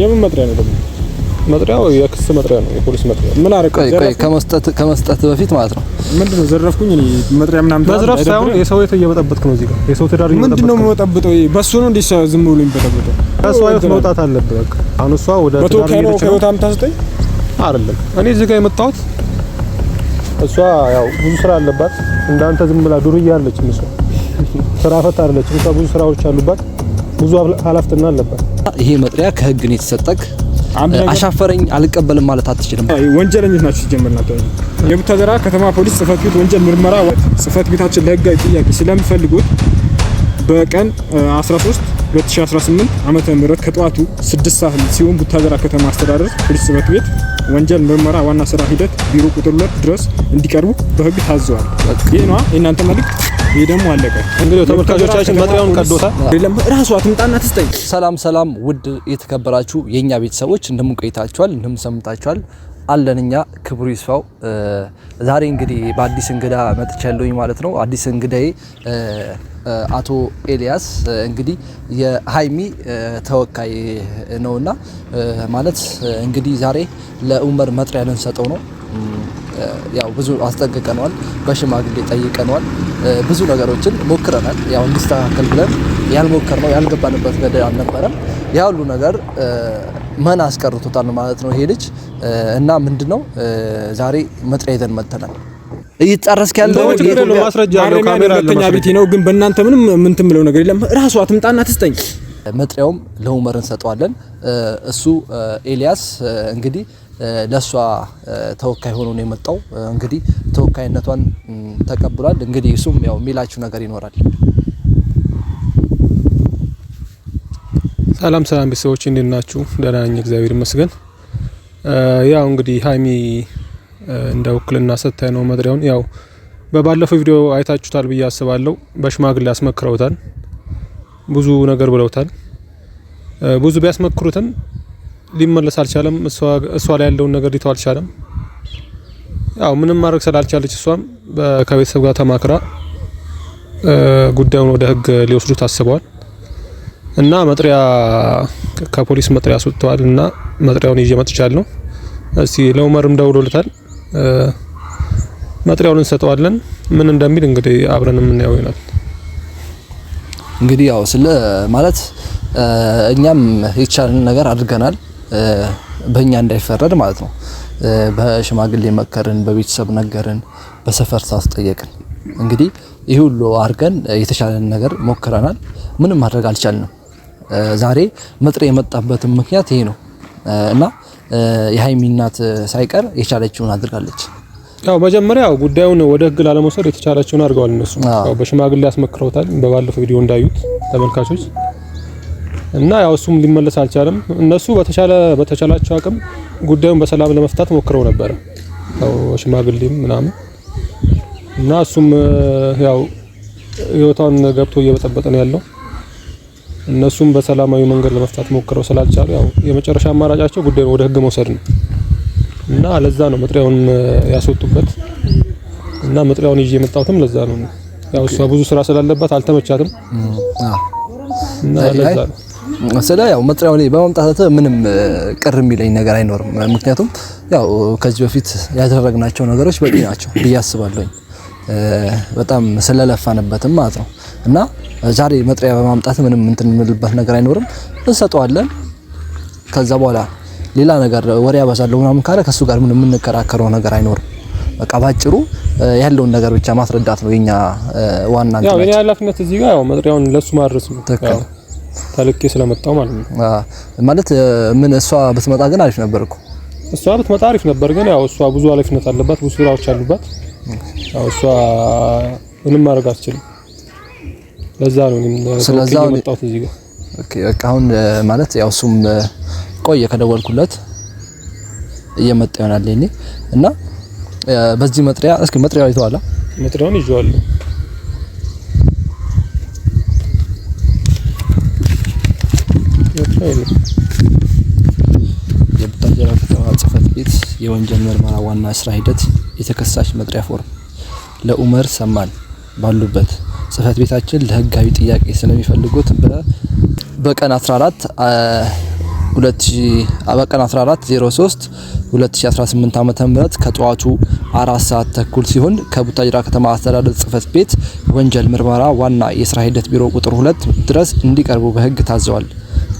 የምን መጥሪያ ነው ደግሞ? መጥሪያው የክስ መጥሪያ ነው፣ የፖሊስ መጥሪያ። ምን አረቀ? ቆይ ከመስጠት በፊት ማለት ነው። ምንድነው ዘረፍኩኝ? እኔ መጥሪያ ምናምን መዝረፍ ሳይሆን የሰው ቤት እየበጠበጥክ ነው። እዚህ ጋር የሰው ትዳር ምንድነው የምወጣበጠው? በሱ ነው እንዴ ዝም ብሎ የሚበጠበጠው? ከሷ ህይወት መውጣት አለበት። በቃ አሁን እሷ ወደ ትዳር ነው ከወጣም ታስጠኝ አይደለም። እኔ እዚህ ጋር የመጣሁት እሷ ያው ብዙ ስራ አለባት። እንዳንተ ዝም ብላ ዱርዬ አለች። ስራ ፈታ አይደለች። እሷ ብዙ ስራዎች አሉባት፣ ብዙ ኃላፊነት አለባት። ይሄ መጥሪያ ከህግ ነው የተሰጠክ። አሻፈረኝ አልቀበልም ማለት አትችልም። ወንጀለኞች ናቸው ሲጀምርናቸው። የቡታጀራ ከተማ ፖሊስ ጽፈት ቤት ወንጀል ምርመራ ጽፈት ቤታችን ለህጋዊ ጥያቄ ስለሚፈልጉት በቀን 13 2018 ዓመተ ምህረት ከጠዋቱ 6 ሰዓት ሲሆን ቡታጀራ ከተማ አስተዳደር ፖሊስ ጽፈት ቤት ወንጀል ምርመራ ዋና ስራ ሂደት ቢሮ ቁጥር 2 ድረስ እንዲቀርቡ በህግ ታዘዋል። ይሄ ነው የእናንተ መልእክት። ይሄ ደግሞ አለቀ። እንግዲህ ተመልካቾቻችን መጥሪያውን ቀዶታል። ራሷ ትምጣና ትስጠኝ። ሰላም ውድ የተከበራችሁ የኛ ቤተሰቦች እንደምን ቆይታችኋል? እንደምን ሰምታችኋል? አለንኛ ክብሩ ይስፋው። ዛሬ እንግዲህ በአዲስ እንግዳ መጥቻለሁኝ ማለት ነው። አዲስ እንግዳዬ አቶ ኤልያስ እንግዲህ የሃይሚ ተወካይ ነውና ማለት እንግዲህ ዛሬ ለኡመር መጥሪያ ልንሰጠው ነው። ያው ብዙ አስጠንቅቀነዋል፣ በሽማግሌ ጠይቀነዋል፣ ብዙ ነገሮችን ሞክረናል። ያው እንዲስተካከል ብለን ያልሞከርነው ያልገባንበት ገደል አልነበረም። ያ ሁሉ ነገር መና አስቀርቶታል ማለት ነው ይሄ ልጅ እና ምንድነው ዛሬ መጥሪያ ይዘን መጥተናል። እየተጣረስክ ያለው ማስረጃ ያለው ካሜራ ለኛ ቤቴ ነው፣ ግን በእናንተ ምንም ትምለው ነገር የለም። ራሷ ትምጣና ትስጠኝ። መጥሪያውም ለኡመር እንሰጠዋለን። እሱ ኤልያስ እንግዲህ ለሷ ተወካይ ሆኖ ነው የመጣው። እንግዲህ ተወካይነቷን ተቀብሏል። እንግዲህ እሱም ያው ሚላችሁ ነገር ይኖራል። ሰላም ቤተሰቦች እንዴት ናችሁ? ደህና ነኝ እግዚአብሔር ይመስገን። ያው እንግዲህ ሃይሚ እንደ ውክልና ሰጥተህ ነው መጥሪያውን። ያው በባለፈው ቪዲዮ አይታችሁታል ብዬ አስባለሁ። በሽማግሌ ያስመክረውታል፣ ብዙ ነገር ብለውታል። ብዙ ቢያስመክሩትም ሊመለስ አልቻለም። እሷ ላይ ያለውን ነገር ሊተው አልቻለም። ያው ምንም ማድረግ ስላልቻለች እሷም ከቤተሰብ ጋር ተማክራ ጉዳዩን ወደ ህግ ሊወስዱት አስበዋል እና መጥሪያ ከፖሊስ መጥሪያ አስወጥተዋል እና መጥሪያውን ይዤ መጥቻለሁ። እስቲ ለኡመርም ደውሎልታል። መጥሪያውን እንሰጠዋለን። ምን እንደሚል እንግዲህ አብረን የምናየው ይሆናል። እንግዲህ ያው ስለ ማለት እኛም የቻልን ነገር አድርገናል፣ በእኛ እንዳይፈረድ ማለት ነው። በሽማግሌ መከርን፣ በቤተሰብ ነገርን፣ በሰፈር ሳስጠየቅን። እንግዲህ ይሄ ሁሉ አድርገን የተሻለን ነገር ሞክረናል። ምንም ማድረግ አልቻልንም። ዛሬ መጥሪያ የመጣበት ምክንያት ይሄ ነው እና የሃይሚ እናት ሳይቀር የቻለችውን አድርጋለች። ያው መጀመሪያ ጉዳዩን ወደ ህግ ላለመውሰድ የተቻላቸውን አድርገዋል እነሱ። ያው በሽማግሌ ያስመክረውታል በባለፈው ቪዲዮ እንዳዩት ተመልካቾች እና ያው እሱም ሊመለስ አልቻለም። እነሱ በተቻላቸው አቅም ጉዳዩን በሰላም ለመፍታት ሞክረው ነበር፣ ያው ሽማግሌም ምናምን እና እሱም ያው ህይወቷን ገብቶ እየበጠበጠ ነው ያለው። እነሱም በሰላማዊ መንገድ ለመፍታት ሞክረው ስላልቻሉ ያው የመጨረሻ አማራጫቸው ጉዳዩን ወደ ህግ መውሰድ ነው እና ለዛ ነው መጥሪያውን ያስወጡበት እና መጥሪያውን ይዤ የመጣሁትም ለዛ ነው። ያው እሷ ብዙ ስራ ስላለባት አልተመቻትም እና ለዛ ነው ያው መጥሪያው ላይ በመምጣት ምንም ቅር የሚለኝ ነገር አይኖርም። ምክንያቱም ያው ከዚህ በፊት ያደረግናቸው ነገሮች በቂ ናቸው ብዬ አስባለሁ። በጣም ስለለፋንበትም ማለት ነው እና ዛሬ መጥሪያ በማምጣት ምንም እንትን የምንልበት ነገር አይኖርም። እንሰጠዋለን። ከዛ በኋላ ሌላ ነገር ወሬ ያባዛለው ምናምን ካለ ከሱ ጋር ምንም የምንከራከረው ነገር አይኖርም። በቃ ባጭሩ ያለውን ነገር ብቻ ማስረዳት ነው የኛ ዋና እንትን። ያው የኔ ኃላፊነት እዚህ ጋር ያው መጥሪያውን ለሱ ማድረስ ነው። ተልኬ ስለመጣው ማለት ነው። ማለት ምን እሷ ብትመጣ ግን አሪፍ ነበር እኮ። እሷ ብትመጣ አሪፍ ነበር፣ ግን ያው እሷ ብዙ ኃላፊነት አለባት፣ ብዙ ስራዎች አሉባት። ያው እሷ ምንም ማድረግ አትችልም። ለዛ ነው ስለዚህ መጣሁት እዚህ ጋር። ኦኬ በቃ አሁን ማለት ያው እሱም ቆየ ከደወልኩለት እየመጣ ይሆናል እኔ እና በዚህ መጥሪያ እስኪ መጥሪያው አይተዋላ? መጥሪያውን ይዤዋለሁ። የቡታጀራ ከተማ ጽፈት ቤት የወንጀል ምርመራ ዋና ስራ ሂደት የተከሳሽ መጥሪያ ፎርም ለኡመር ሰማን ባሉበት ጽፈት ቤታችን ለህጋዊ ጥያቄ ስለሚፈልጉት በቀን 14 በቀን 14/03/2018 ዓመተ ምህረት ከጠዋቱ 4 ሰዓት ተኩል ሲሆን ከቡታጅራ ከተማ አስተዳደር ጽሕፈት ቤት ወንጀል ምርመራ ዋና የስራ ሂደት ቢሮ ቁጥር 2 ድረስ እንዲቀርቡ በህግ ታዘዋል።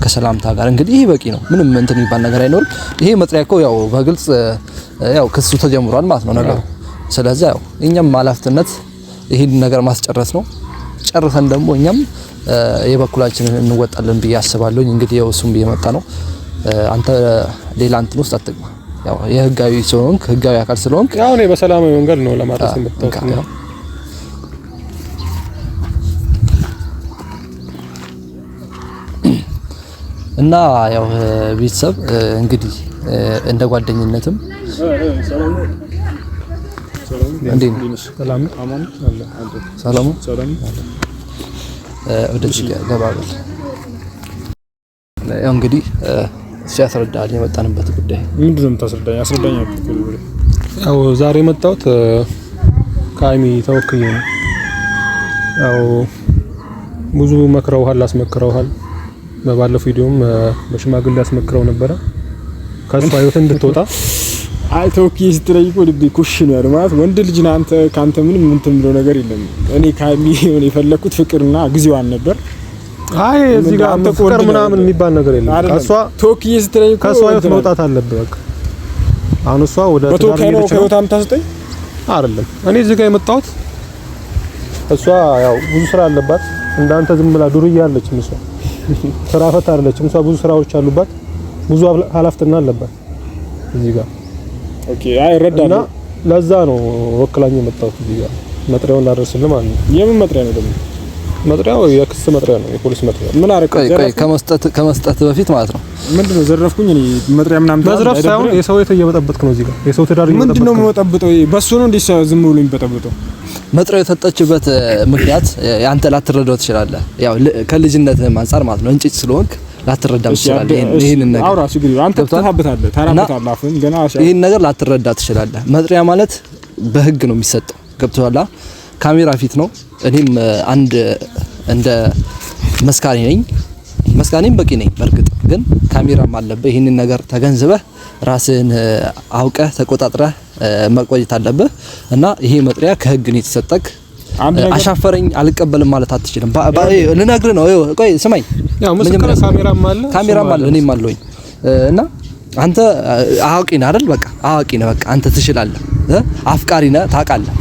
ከሰላምታ ጋር እንግዲህ ይሄ በቂ ነው። ምንም እንትን የሚባል ነገር አይኖርም። ይሄ መጥሪያ እኮ ያው በግልጽ ያው ክሱ ተጀምሯል ማለት ነው ነገሩ። ስለዚህ ያው እኛም ኃላፊነት ይሄን ነገር ማስጨረስ ነው። ጨርሰን ደግሞ እኛም የበኩላችንን እንወጣለን ብዬ አስባለሁ። እንግዲህ ያው እሱም እየመጣ ነው። አንተ ሌላ እንትን ውስጥ አትግባ። ያው የህጋዊ ስለሆንክ ህጋዊ አካል ስለሆንክ ያው እኔ በሰላማዊ መንገድ ነው ለማድረስ የምትተውከው እና ያው ቤተሰብ እንግዲህ እንደ ጓደኝነትም ሰላም ወደዚህ ገባበል ያው እንግዲህ ሲያስረዳል የመጣንበት ጉዳይ ምንድነው? የምታስረዳኝ አስረዳኝ። ያው ዛሬ መጣሁት ከአይሚ ተወክዬ ነው። ያው ብዙ መክረውሃል፣ አስመክረውሃል። በባለፈው ቪዲዮም በሽማግሌ አስመክረው ነበረ ከሷ ህይወት እንድትወጣ። አይ ተወክዬ ስትለይቆ ልብ ኩሽ ነው ያለው ማለት ወንድ ልጅ ነህ አንተ። ካንተ ምንም እንትን ብሎ ነገር የለም። እኔ ከአይሚ የፈለኩት ፍቅርና ጊዜዋን ነበር። አይ እዚህ ጋር አንተ ፍቅር ምናምን የሚባል ነገር የለም። ከሷ ተወክዬ ስትለይቆ ከሷ ህይወት መውጣት አለብህ በቃ። አሁን እሷ ወደ በተወካይ ነው ከህይወት አምታስጠኝ አይደለም። እኔ እዚህ ጋር የመጣሁት እሷ ያው ብዙ ስራ አለባት። እንዳንተ ዝም ብላ ዱርዬ አለች። እሷ ስራ ፈታ አይደለችም። እሷ ብዙ ስራዎች አሉባት፣ ብዙ ኃላፊነት አለባት እዚህ ጋር። ኦኬ አይ ረዳና ለዛ ነው ወክላኝ የመጣሁት እዚህ ጋር መጥሪያውን ላደርስልህ ማለት ነው። የምን መጥሪያ ነው ደግሞ? መጥሪያው የክስ መጥሪያ ነው፣ የፖሊስ መጥሪያ። ምን አረከ? ቆይ ከመስጠት በፊት ማለት ነው። ምንድነው ዘረፍኩኝ? እኔ መጥሪያ ምናምን መዝረፍ ሳይሆን የሰው እየበጠበጥክ ነው እዚህ ጋር። የሰው ትዳር እየበጠበጥክ ምንድነው የምበጠብጠው? በሱ ነው እንዴ ዝም ብሎ የሚበጠብጠው? መጥሪያው የተሰጠችበት ምክንያት ያንተ ላትረዳው ትችላለህ። ያው ከልጅነትህ አንፃር ማለት ነው። እንጭጭ ስለሆንክ ላትረዳም ትችላለህ። ይሄን ነገር አውራ ሲግሪ አንተ ተታበታለህ ታራበታለህ። አሁን ገና ይሄን ነገር ላትረዳ ትችላለህ። መጥሪያ ማለት በህግ ነው የሚሰጠው። ገብቶሃል? ካሜራ ፊት ነው። እኔም አንድ እንደ መስካሪ ነኝ። መስካሪም በቂ ነኝ። በርግጥ ግን ካሜራም አለበት። ይሄንን ነገር ተገንዝበህ ራስህን አውቀህ ተቆጣጥረህ መቆየት አለብህ እና ይሄ መጥሪያ ከህግ ነው የተሰጠክ። አሻፈረኝ አልቀበልም ማለት አትችልም። ልነግርህ ነው። ቆይ ስማኝ። ያው መስከረ ካሜራም አለ እኔም አለኝ እና አንተ አዋቂ ነህ አይደል? በቃ አዋቂ ነህ። በቃ አንተ ትችላለህ። አፍቃሪ ነህ፣ ታውቃለህ።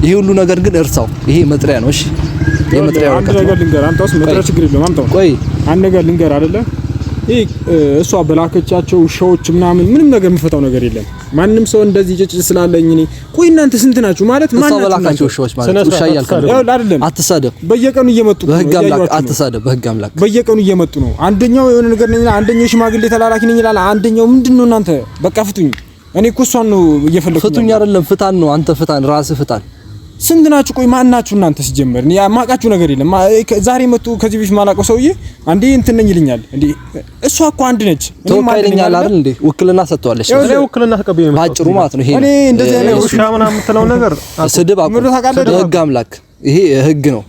ይሄ ሁሉ ነገር ግን እርሳው። ይሄ መጥሪያ ነው። እሺ የመጥሪያ ወረቀት ነው። አንድ ነገር ልንገር። አንተስ መጥሪያ ችግር የለውም። አምጣው። ቆይ አንድ ነገር ልንገር አይደለ? ይሄ እሷ በላከቻቸው ውሻዎች ምናምን ምንም ነገር የምፈታው ነገር የለም። ማንም ሰው እንደዚህ ጭጭ ስላለኝ እኔ ቆይ እናንተ ስንት ናችሁ ማለት ማን ናችሁ? በላካቸው ውሻዎች ማለት ውሻ እያልከኝ ያው አይደለም። አትሳደብ። በየቀኑ እየመጡ ነው። በህግ አምላክ አትሳደብ። በህግ አምላክ በየቀኑ እየመጡ ነው። አንደኛው የሆነ ነገር ነኝ፣ አንደኛው ሽማግሌ ተላላኪ ነኝ ይላል። አንደኛው ምንድነው እናንተ በቃ ፍቱኝ። እኔ እኮ እሷን ነው እየፈለኩኝ። ፍቱኝ አይደለም ፍታን ነው። አንተ ፍታን፣ ራስህ ፍታን። ስንት ናችሁ? ቆይ ማን ናችሁ እናንተ? ሲጀመር እኔ ማቃችሁ ነገር የለም። ዛሬ መጡ ከዚህ በፊት ማላቀው ሰውዬ አንዴ እንትን ነኝ ይልኛል። እንዴ እሷ እኮ አንድ ነች። ተወካይልኛል አይደል እንዴ? ውክልና ሰጥቷለች። እኔ ውክልና ተቀበይ ነው ባጭሩ ማለት ነው። ይሄ እኔ እንደዚህ አይነት ውሻ ምናምን የምትለው ነገር ስድብ አቁም። በህግ አምላክ ይሄ ህግ ነው።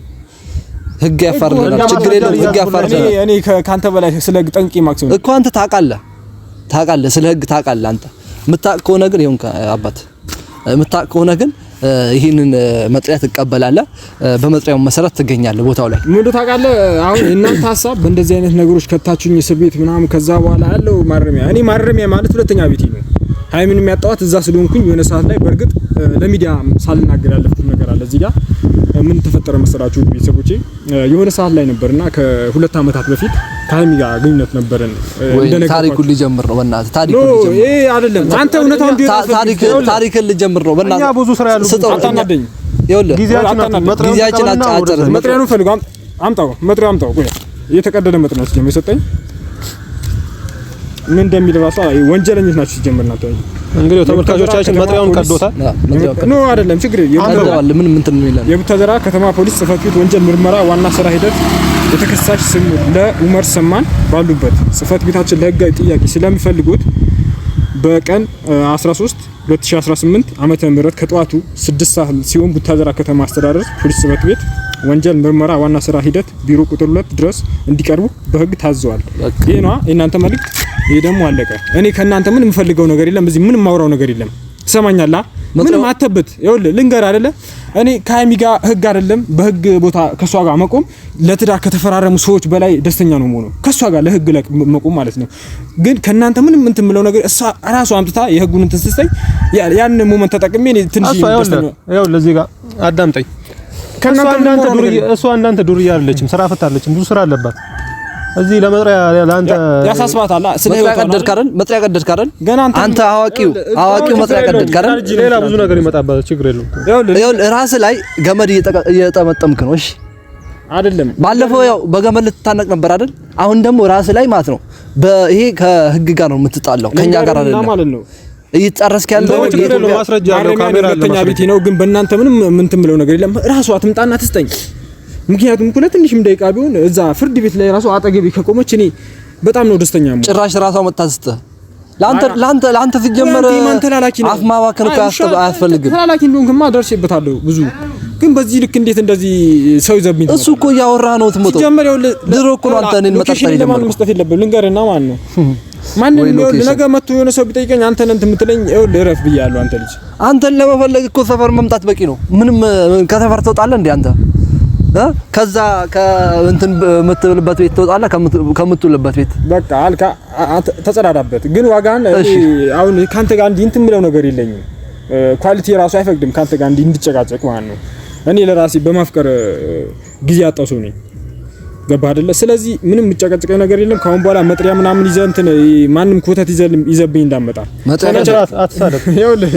ህግ ያፋርልናል። ችግር የለም። ህግ ያፋርልናል። እኔ ካንተ በላይ ስለ ህግ ጠንቅቄ ማክሰም እኮ አንተ ታውቃለህ። ስለ ህግ ታውቃለህ። አንተ የምታውቅ ከሆነ ግን ይሁን አባት የምታውቅ ከሆነ ግን ይሄንን መጥሪያ ትቀበላለህ። በመጥሪያው መሰረት ትገኛለህ ቦታው ላይ። ምን ታውቃለህ? አሁን እናንተ ሐሳብ በእንደዚህ አይነት ነገሮች ከታችሁኝ እስር ቤት ምናምን ከዛ በኋላ ያለው ማረሚያ። እኔ ማረሚያ ማለት ሁለተኛ ቤቴ ነው። ሃይምን የሚያጣዋት እዛ ስለሆንኩኝ የሆነ ሰዓት ላይ በርግጥ ለሚዲያ ሳልናገር ያለፍኩት ነገር አለ። እዚህ ጋር ምን ተፈጠረ መሰራችሁ ቤተሰቦቼ? የሆነ ሰዓት ላይ ነበርና ከ2 ዓመታት በፊት ከሃይሚ ጋር ግንኙነት ነበረን። እንደነገርኩህ ታሪኩን ሊጀምር ነው። በእናትህ ታሪኩን ሊጀምር ነው። አይደለም አንተ እውነታው እንዲህ ታሪክን ሊጀምር ነው። በእናትህ እኛ ብዙ ስራ ያለው አታናደኝ። ይኸውልህ ጊዜያችን አጫጭር መጥሪያውን ፈልጉ። አምጣው፣ መጥሪያው አምጣው። ቆይ የተቀደደ መጥሪያ ነው ሲጀምር የሰጠኝ። ምን እንደሚል ራሱ ወንጀለኞች ናቸው ሲጀምር ናቸው። እንግዲህ ተመልካቾቻችን መጥሪያውን ቀዶታል። ኖ አይደለም ችግር የለም። ምን ይላል? የቡታጅራ ከተማ ፖሊስ ጽሕፈት ቤት ወንጀል ምርመራ ዋና ስራ ሂደት የተከሳሽ ስም ለኡመር ሰማን ባሉበት ጽሕፈት ቤታችን ለህጋዊ ጥያቄ ስለሚፈልጉት በቀን 13/2018 ዓመተ ምህረት ከጠዋቱ 6 ሰዓት ሲሆን ቡታጅራ ከተማ አስተዳደር ፖሊስ ጽሕፈት ቤት ወንጀል ምርመራ ዋና ስራ ሂደት ቢሮ ቁጥር 2 ድረስ እንዲቀርቡ በህግ ታዘዋል። ይሄ ነው የእናንተ መልእክት። ይሄ ደግሞ አለቀ። እኔ ከእናንተ ምንም የምፈልገው ነገር የለም። እዚህ ምንም ማውራው ነገር የለም። ትሰማኛለህ? ምንም አተበት ይኸውልህ ልንገር አይደለ እኔ ከሀይሚ ጋር ህግ አይደለም በህግ ቦታ ከሷ ጋር መቆም ለትዳር ከተፈራረሙ ሰዎች በላይ ደስተኛ ነው የምሆነው ከሷ ጋር ለህግ መቆም ማለት ነው። ግን ከናንተ ምንም እንትን ምለው ነገር እሷ ራሷ አምጥታ የህጉን እንትን ስትሰይ ያን ሞመንት ተጠቅሜ እኔ ትንሽ ደስተኛ ይኸውልህ እዚህ ጋር አዳምጠኝ። እሷ እንዳንተ ዱርዬ አይደለችም፣ ስራ ፈታለችም፣ ብዙ ስራ አለባት። እዚህ ለመጥሪያ ለአንተ ያሳስባታል። መጥሪያ ቀደድክ አይደል? ገና አንተ አዋቂው መጥሪያ ቀደድክ አይደል? ሌላ ብዙ ነገር ይመጣባል። ችግር የለውም። ይኸውልህ ራስህ ላይ ገመድ እየጠመጠምክ ነው። እሺ አይደለም ባለፈው ያው በገመድ ልትታነቅ ነበር አይደል? አሁን ደግሞ ራስህ ላይ ማለት ነው ይሄ ከህግ ጋር ነው የምትጣላው፣ ከኛ ጋር አይደለም ማለት ነው። እየተጣረስክ ያለው ማስረጃ አለው፣ ካሜራ አለ፣ ሁለተኛ ቤቴ ነው። ግን በእናንተ ምንም እንትን የምለው ነገር የለም። ራሷ ትምጣና ትስጠኝ። ምክንያቱም ለትንሽም ደቂቃ ቢሆን እዛ ፍርድ ቤት ላይ ራሱ አጠገቤ ከቆመች እኔ በጣም ነው ደስተኛ የምሆነው። ጭራሽ ራሷ መታስተ ለአንተ ሲጀመር አፍ ማባከን አያስፈልግም። ተላላኪ እንደሆንክማ ደርሼበታለሁ ብዙ። ግን በዚህ ልክ እንዴት እንደዚህ ሰው ይዘብኝ? እሱ እኮ እያወራ ነው ትሞተው ሲጀመር ድሮ እኮ ነው አንተ እኔን መጠርጠር የጀመረው። መስጠት የለብህም ልንገርና ማለት ነው ማንም ይኸውልህ ነገ መጥቶ የሆነ ሰው ቢጠይቀኝ አንተን እንትን የምትለኝ ይኸውልህ እረፍ ብያለሁ። አንተ ልጅ አንተን ለመፈለግ እኮ ሰፈር መምጣት በቂ ነው። ምንም ከሰፈር ትወጣለህ እንዴ አንተ? ከዛ ከእንትን የምትብልበት ቤት ትወጣለህ ከምትውልበት ቤት በቃ አልካ ተጸዳዳበት። ግን ዋጋን አሁን ካንተ ጋር እንትን የምለው ነገር የለኝም። ኳሊቲ ራሱ አይፈቅድም ካንተ ጋር እንድጨቃጨቅ ማለት ነው። እኔ ለራሴ በማፍቀር ጊዜ አጣው ሰው ነኝ። ገባ አይደለ? ስለዚህ ምንም የምጨቃጨቀው ነገር የለም። ካሁን በኋላ መጥሪያ ምናምን ይዘህ እንትን ማንም ኮተት ይዘብኝ እንዳመጣ መጥሪያ አትሳደብ። ይኸውልህ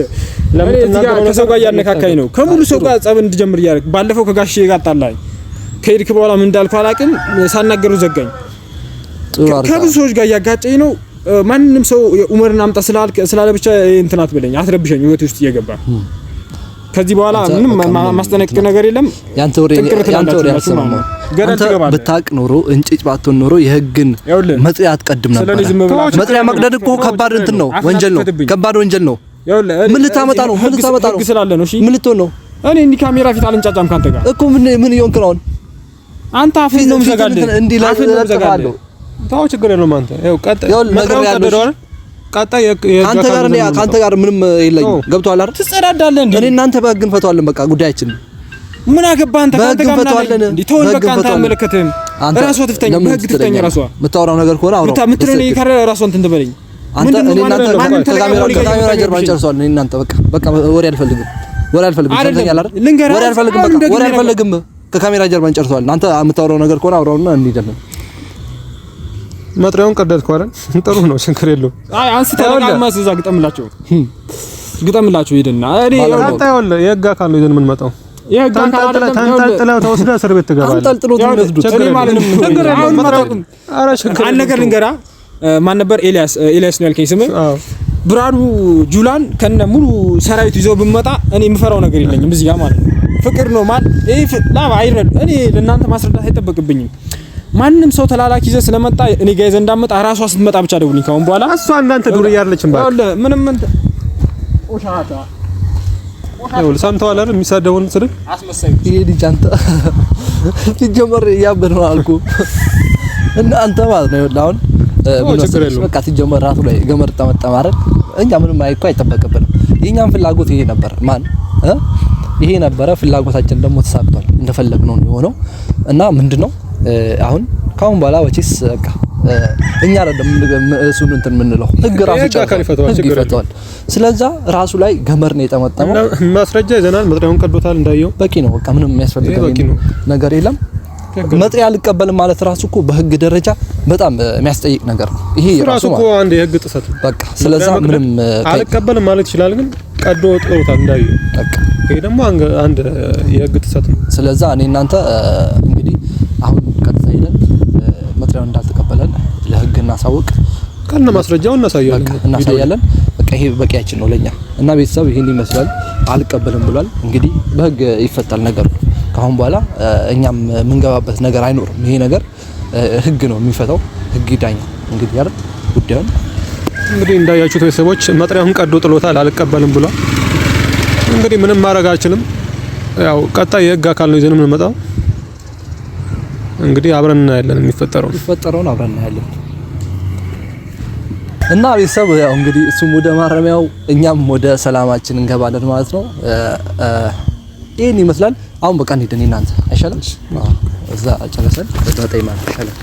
ለምን ተናገረው? ከሰው ጋር እያነካካኝ ነው። ከሙሉ ሰው ጋር ጸብ እንድጀምር እያደረክ ባለፈው ከጋሼ ጋር ጣላኝ። ከሄድክ በኋላ ምን እንዳልኩ አላውቅም። ሳናገሩ ዘጋኝ። ከብዙ ሰዎች ጋር እያጋጨኝ ነው። ማንንም ሰው ኡመርን አምጣ ስላለ ብቻ እንትን አትበለኝ፣ አትረብሸኝ ህይወት ውስጥ እየገባ ከዚህ በኋላ ምንም ማስጠነቅ ነገር የለም። ያንተ ወሬ ያሰማው አንተ ብታቅ ኖሮ እንጭጭ ባትሆን ኖሮ የህግን መጥሪያ አትቀድም ነበር። መጥሪያ መቅደድ እኮ ከባድ እንትን ነው፣ ወንጀል ነው፣ ከባድ ወንጀል ነው። ምን ልታመጣ ነው? ምን ልታመጣ ነው? ስላለ ነው። እሺ ምን ልትሆን ነው? እኔ እንዲህ ካሜራ ፊት አልንጫጫም ካንተ ጋር እኮ ምን ይሆንክ ነው? አንተ አፍህን ነው የምዘጋልህ። እንዲህ ለጥፋለሁ። ታው ችግር የለውም። አንተ ይኸው ነገር ያለው ቀጣይ ካንተ ጋር ምንም የለኝም። ገብቶሃል አይደል? ትጸዳዳለህ እንዴ? እኔ እናንተ በህግ እንፈታዋለን። በቃ ጉዳያችን ምን አገባህ አንተ? ካንተ ጋር እንፈታዋለን። ተወኝ በቃ። አንተ አይመለከትህም። ራስህ ትፍተኝ፣ በህግ ትፍተኝ። ራስህ የምታወራው ነገር ከሆነ አውራ። ምትለው ነው ይከረ ራስህ እንትን ትበለኝ። አንተ እኔ እናንተ ካሜራ ጀርባ እንጨርሰዋለን። እኔ እናንተ በቃ ወሬ አልፈልግም። ሰምተኛል አይደል? ወሬ አልፈልግም። በቃ ወሬ አልፈልግም። ከካሜራ ጀርባ እንጨርሰዋለን። አንተ የምታወራው ነገር ከሆነ አውራውና እንሂዳለን። መጥሪያውን ቀደድኩ አይደል? ጥሩ ነው፣ ችግር የለውም። አይ አንስተህ ለቃማስ እዛ ግጠምላቸው ሄድና እኔ ታውቃለህ፣ የህግ አካል ነው ይዘን የምንመጣው። የህግ አካል አይደለም። ተንጠልጥለው ተወስደህ እስር ቤት ትገባለህ። አንጠልጥሎት ነው የሚወስዱት። እኔ ማለት ነው ችግር የለውም። ኧረ ችግር አንድ ነገር ልንገራ። ማን ነበር? ኤልያስ ነው ያልከኝ ስም? ብርሃኑ ጁላን ከነ ሙሉ ሰራዊት ይዘው ብመጣ እኔ የምፈራው ነገር የለኝም እዚህ ጋር ማለት ነው። ፍቅር ነው ማለት ላባ አይረድ። እኔ ለእናንተ ማስረዳት አይጠበቅብኝም። ማንም ሰው ተላላኪ ይዘህ ስለመጣ እኔ ጋር ይዘህ እንዳመጣ ራሷ ስትመጣ ብቻ ደውልኝ። ካሁን በኋላ እሷ እናንተ ዱርዬ አይደለችም። ባክ ምንም ኦሻታ ሰምተዋል አይደል? የሚሳደቡን ስድብ አስመሳይ ይሄ ልጅ አንተ ሲጀመር ያበደ ነው አልኩ እና አንተ ማለት ነው አሁን በቃ ሲጀመር ራሱ ላይ ገመድ ጠመጠም አይደል? እኛ ምንም አይቆ አይጠበቅብንም። የኛም ፍላጎት ይሄ ነበር። ይሄ ነበረ ፍላጎታችን፣ ደግሞ ተሳክቷል። እንደፈለግነው ነው የሆነው እና ምንድነው አሁን ካሁን በኋላ ወጪስ በቃ እኛ አይደለም እሱን እንትን የምንለው ህግ ራሱ ይፈታዋል። ስለዛ ራሱ ላይ ገመድ ነው የጠመጠመው። ማስረጃ ይዘናል። መጥሪያውን ቀዶታል። እንዳየው በቂ ነው። በቃ ምንም የሚያስፈልገው ነገር የለም። መጥሪያ አልቀበልም ማለት ራሱ እኮ በህግ ደረጃ በጣም የሚያስጠይቅ ነገር ነው። ይሄ ራሱ እኮ አንድ የህግ ጥሰት ነው። በቃ ስለዛ ምንም አልቀበልም ማለት ይችላል፣ ግን ቀዶ ጥሎታል እንዳየው። በቃ ይሄ ደግሞ አንድ የህግ ጥሰት ነው። ስለዛ እኔ እናንተ እንግዲህ አሁን ቀጥታ ሄደን መጥሪያውን እንዳልተቀበለን ለህግ እናሳውቅ፣ ከነ ማስረጃው እናሳያለን። በቃ ይሄ በቂያችን ነው ለኛ እና ቤተሰብ ይሄን ይመስላል። አልቀበልም ብሏል። እንግዲህ በህግ ይፈታል ነገሩ። ካሁን በኋላ እኛም የምንገባበት ነገር አይኖርም። ይሄ ነገር ህግ ነው የሚፈታው፣ ህግ ይዳኛል። እንግዲህ አይደል ጉዳዩን እንግዲህ እንዳያችሁት ቤተሰቦች መጥሪያውን ቀዶ ጥሎታል። አልቀበልም ብሏል። እንግዲህ ምንም ማድረግ አልችልም። ያው ቀጣይ የህግ አካል ነው ይዘን የምንመጣው። እንግዲህ አብረን እናያለን የሚፈጠረውን አብረን እናያለን። እና ቤተሰብ ያው እንግዲህ እሱም ወደ ማረሚያው እኛም ወደ ሰላማችን እንገባለን ማለት ነው። ይሄን ይመስላል። አሁን በቃ እንሂድ እናንተ አይሻልም? እዛ ጨረሰን በጣጣይ ማለት ይሻላል።